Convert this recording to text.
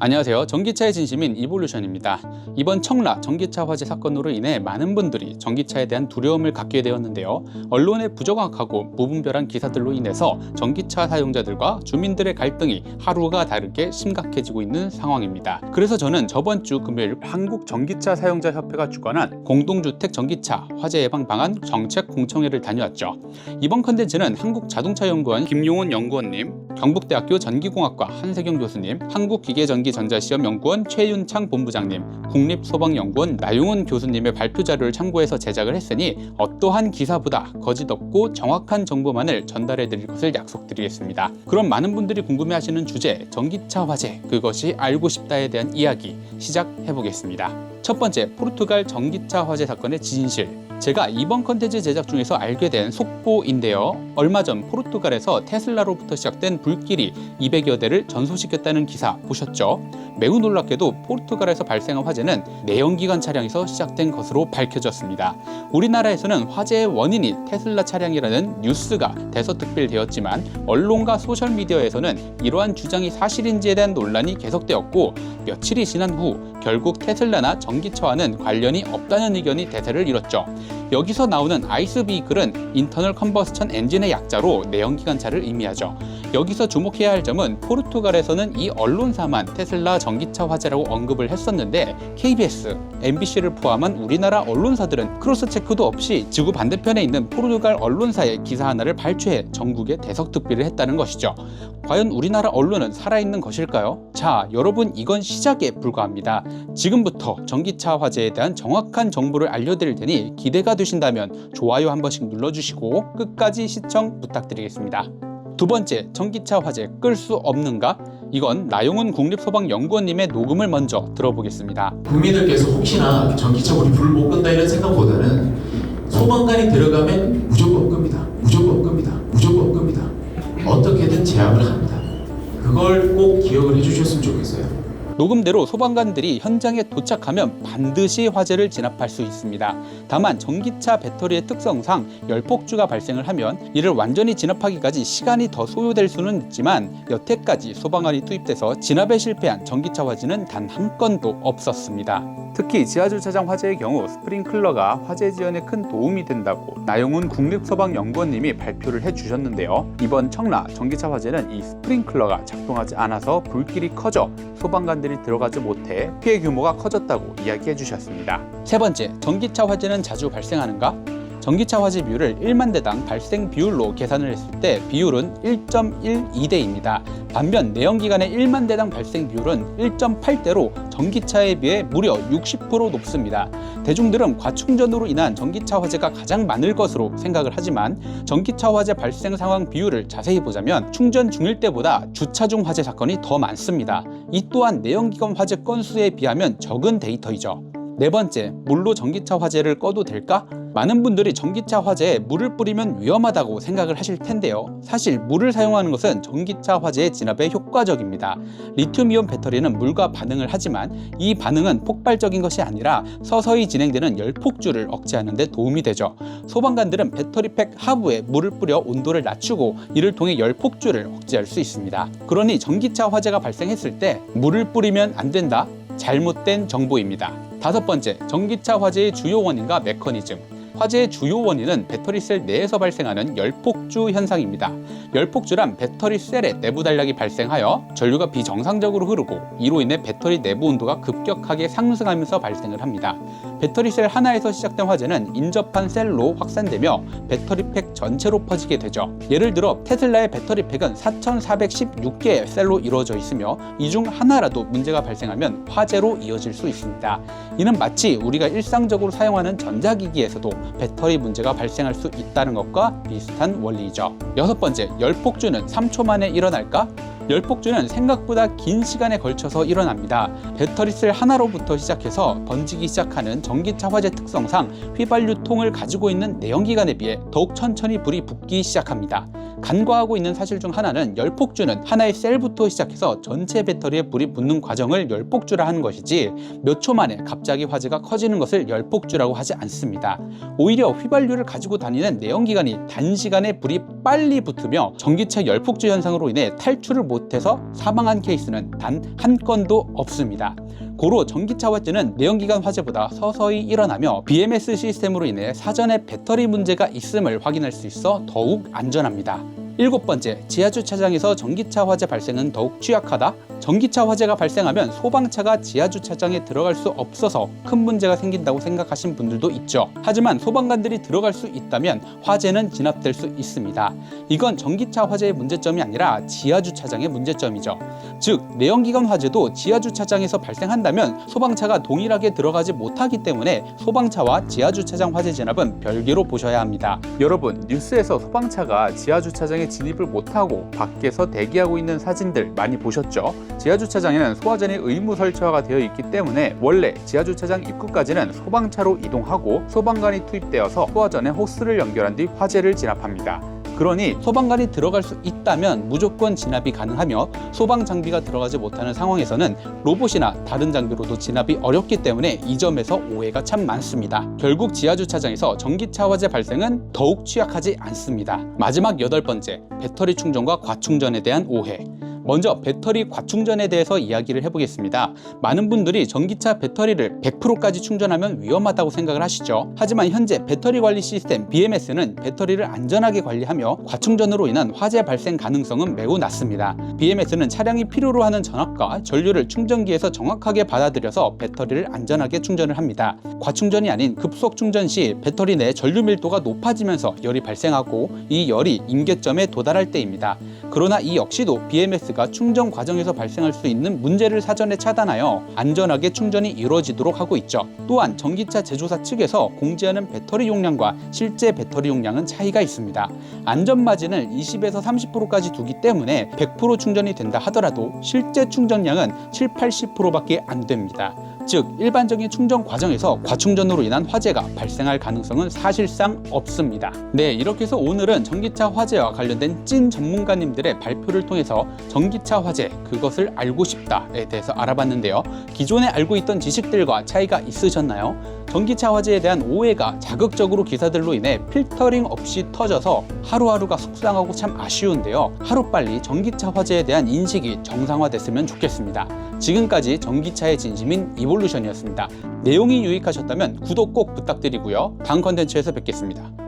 안녕하세요. 전기차의 진심인 이볼루션입니다. 이번 청라 전기차 화재 사건으로 인해 많은 분들이 전기차에 대한 두려움을 갖게 되었는데요. 언론의 부정확하고 무분별한 기사들로 인해서 전기차 사용자들과 주민들의 갈등이 하루가 다르게 심각해지고 있는 상황입니다. 그래서 저는 저번 주 금요일 한국전기차사용자협회가 주관한 공동주택 전기차 화재 예방 방안 정책 공청회를 다녀왔죠. 이번 컨텐츠는 한국자동차연구원 김용훈 연구원님, 경북대학교 전기공학과 한세경 교수님, 한국기계전기전자시험연구원 최윤창 본부장님, 국립소방연구원 나용훈 교수님의 발표 자료를 참고해서 제작을 했으니 어떠한 기사보다 거짓 없고 정확한 정보만을 전달해 드릴 것을 약속드리겠습니다. 그럼 많은 분들이 궁금해하시는 주제, 전기차 화재, 그것이 알고 싶다에 대한 이야기 시작해 보겠습니다. 첫 번째, 포르투갈 전기차 화재 사건의 진실. 제가 이번 컨텐츠 제작 중에서 알게 된 속보인데요. 얼마 전 포르투갈에서 테슬라로부터 시작된 불길이 200여 대를 전소시켰다는 기사 보셨죠? 매우 놀랍게도 포르투갈에서 발생한 화재는 내연기관 차량에서 시작된 것으로 밝혀졌습니다. 우리나라에서는 화재의 원인이 테슬라 차량이라는 뉴스가 대서특필되었지만 언론과 소셜미디어에서는 이러한 주장이 사실인지에 대한 논란이 계속되었고, 며칠이 지난 후 결국 테슬라나 전기차와는 관련이 없다는 의견이 대세를 이뤘죠. 여기서 나오는 아이스 비클은 인터널 컨버스천 엔진의 약자로 내연기관차를 의미하죠. 여기서 주목해야 할 점은 포르투갈에서는 이 언론사만 테슬라 전기차 화재라고 언급을 했었는데 KBS, MBC를 포함한 우리나라 언론사들은 크로스 체크도 없이 지구 반대편에 있는 포르투갈 언론사의 기사 하나를 발췌해 전국에 대서특필을 했다는 것이죠. 과연 우리나라 언론은 살아있는 것일까요? 자, 여러분, 이건 시작에 불과합니다. 지금부터 전기차 화재에 대한 정확한 정보를 알려드릴 테니 기대가 되신다면 좋아요 한 번씩 눌러주시고 끝까지 시청 부탁드리겠습니다. 두 번째, 전기차 화재 끌 수 없는가? 이건 나용훈 국립소방연구원님의 녹음을 먼저 들어보겠습니다. 국민들께서 혹시나 전기차 우리 불 못 끈다 이런 생각보다는 소방관이 들어가면 무조건 끕니다. 무조건 끕니다. 무조건 끕니다. 어떻게든 제압을 합니다. 그걸 꼭 기억을 해주셨으면 좋겠어요. 녹음대로 소방관들이 현장에 도착하면 반드시 화재를 진압할 수 있습니다. 다만 전기차 배터리의 특성상 열폭주가 발생을 하면 이를 완전히 진압하기까지 시간이 더 소요될 수는 있지만 여태까지 소방관이 투입돼서 진압에 실패한 전기차 화재는 단 한 건도 없었습니다. 특히 지하주차장 화재의 경우 스프링클러가 화재 지연에 큰 도움이 된다고 나용훈 국립소방연구원님이 발표를 해주셨는데요. 이번 청라 전기차 화재는 이 스프링클러가 작동하지 않아서 불길이 커져 소방관들이 들어가지 못해 피해 규모가 커졌다고 이야기해 주셨습니다. 세 번째, 전기차 화재는 자주 발생하는가? 전기차 화재 비율을 1만 대당 발생 비율로 계산을 했을 때 비율은 1.12대입니다. 반면 내연기관의 1만 대당 발생 비율은 1.8대로 전기차에 비해 무려 60% 높습니다. 대중들은 과충전으로 인한 전기차 화재가 가장 많을 것으로 생각을 하지만 전기차 화재 발생 상황 비율을 자세히 보자면 충전 중일 때보다 주차 중 화재 사건이 더 많습니다. 이 또한 내연기관 화재 건수에 비하면 적은 데이터이죠. 네 번째, 물로 전기차 화재를 꺼도 될까? 많은 분들이 전기차 화재에 물을 뿌리면 위험하다고 생각을 하실 텐데요. 사실 물을 사용하는 것은 전기차 화재의 진압에 효과적입니다. 리튬이온 배터리는 물과 반응을 하지만 이 반응은 폭발적인 것이 아니라 서서히 진행되는 열폭주를 억제하는 데 도움이 되죠. 소방관들은 배터리팩 하부에 물을 뿌려 온도를 낮추고 이를 통해 열폭주를 억제할 수 있습니다. 그러니 전기차 화재가 발생했을 때 물을 뿌리면 안 된다? 잘못된 정보입니다. 다섯 번째, 전기차 화재의 주요 원인과 메커니즘. 화재의 주요 원인은 배터리셀 내에서 발생하는 열폭주 현상입니다. 열폭주란 배터리 셀의 내부 단력이 발생하여 전류가 비정상적으로 흐르고 이로 인해 배터리 내부 온도가 급격하게 상승하면서 발생을 합니다. 배터리셀 하나에서 시작된 화재는 인접한 셀로 확산되며 배터리팩 전체로 퍼지게 되죠. 예를 들어 테슬라의 배터리팩은 4416개의 셀로 이루어져 있으며 이 중 하나라도 문제가 발생하면 화재로 이어질 수 있습니다. 이는 마치 우리가 일상적으로 사용하는 전자기기에서도 배터리 문제가 발생할 수 있다는 것과 비슷한 원리이죠. 여섯 번째, 열폭주는 3초 만에 일어날까? 열폭주는 생각보다 긴 시간에 걸쳐서 일어납니다. 배터리셀 하나로부터 시작해서 번지기 시작하는 전기차 화재 특성상 휘발유통을 가지고 있는 내연기관에 비해 더욱 천천히 불이 붙기 시작합니다. 간과하고 있는 사실 중 하나는 열폭주는 하나의 셀부터 시작해서 전체 배터리에 불이 붙는 과정을 열폭주라 하는 것이지 몇 초 만에 갑자기 화재가 커지는 것을 열폭주라고 하지 않습니다. 오히려 휘발유를 가지고 다니는 내연기관이 단시간에 불이 빨리 붙으며 전기차 열폭주 현상으로 인해 탈출을 못해서 사망한 케이스는 단 한 건도 없습니다. 고로 전기차 화재는 내연기관 화재보다 서서히 일어나며 BMS 시스템으로 인해 사전에 배터리 문제가 있음을 확인할 수 있어 더욱 안전합니다. 7번째, 지하주차장에서 전기차 화재 발생은 더욱 취약하다? 전기차 화재가 발생하면 소방차가 지하주차장에 들어갈 수 없어서 큰 문제가 생긴다고 생각하신 분들도 있죠. 하지만 소방관들이 들어갈 수 있다면 화재는 진압될 수 있습니다. 이건 전기차 화재의 문제점이 아니라 지하주차장의 문제점이죠. 즉, 내연기관 화재도 지하주차장에서 발생한다면 소방차가 동일하게 들어가지 못하기 때문에 소방차와 지하주차장 화재 진압은 별개로 보셔야 합니다. 여러분, 뉴스에서 소방차가 지하주차장에 진입을 못하고 밖에서 대기하고 있는 사진들 많이 보셨죠? 지하주차장에는 소화전이 의무 설치화가 되어 있기 때문에 원래 지하주차장 입구까지는 소방차로 이동하고 소방관이 투입되어서 소화전에 호스를 연결한 뒤 화재를 진압합니다. 그러니 소방관이 들어갈 수 있다면 무조건 진압이 가능하며 소방 장비가 들어가지 못하는 상황에서는 로봇이나 다른 장비로도 진압이 어렵기 때문에 이 점에서 오해가 참 많습니다. 결국 지하주차장에서 전기차 화재 발생은 더욱 취약하지 않습니다. 마지막 8번째, 배터리 충전과 과충전에 대한 오해. 먼저 배터리 과충전에 대해서 이야기를 해보겠습니다. 많은 분들이 전기차 배터리를 100%까지 충전하면 위험하다고 생각을 하시죠. 하지만 현재 배터리 관리 시스템 BMS는 배터리를 안전하게 관리하며 과충전으로 인한 화재 발생 가능성은 매우 낮습니다. BMS는 차량이 필요로 하는 전압과 전류를 충전기에서 정확하게 받아들여서 배터리를 안전하게 충전을 합니다. 과충전이 아닌 급속 충전 시 배터리 내 전류 밀도가 높아지면서 열이 발생하고 이 열이 임계점에 도달할 때입니다. 그러나 이 역시도 BMS가 충전 과정에서 발생할 수 있는 문제를 사전에 차단하여 안전하게 충전이 이루어지도록 하고 있죠. 또한 전기차 제조사 측에서 공지하는 배터리 용량과 실제 배터리 용량은 차이가 있습니다. 안전마진을 20에서 30%까지 두기 때문에 100% 충전이 된다 하더라도 실제 충전량은 70-80%밖에 안 됩니다. 즉, 일반적인 충전 과정에서 과충전으로 인한 화재가 발생할 가능성은 사실상 없습니다. 네, 이렇게 해서 오늘은 전기차 화재와 관련된 찐 전문가님들의 발표를 통해서 전기차 화재, 그것을 알고 싶다에 대해서 알아봤는데요. 기존에 알고 있던 지식들과 차이가 있으셨나요? 전기차 화재에 대한 오해가 자극적으로 기사들로 인해 필터링 없이 터져서 하루하루가 속상하고 참 아쉬운데요. 하루빨리 전기차 화재에 대한 인식이 정상화됐으면 좋겠습니다. 지금까지 전기차의 진심인 이볼루션이었습니다. 내용이 유익하셨다면 구독 꼭 부탁드리고요. 다음 컨텐츠에서 뵙겠습니다.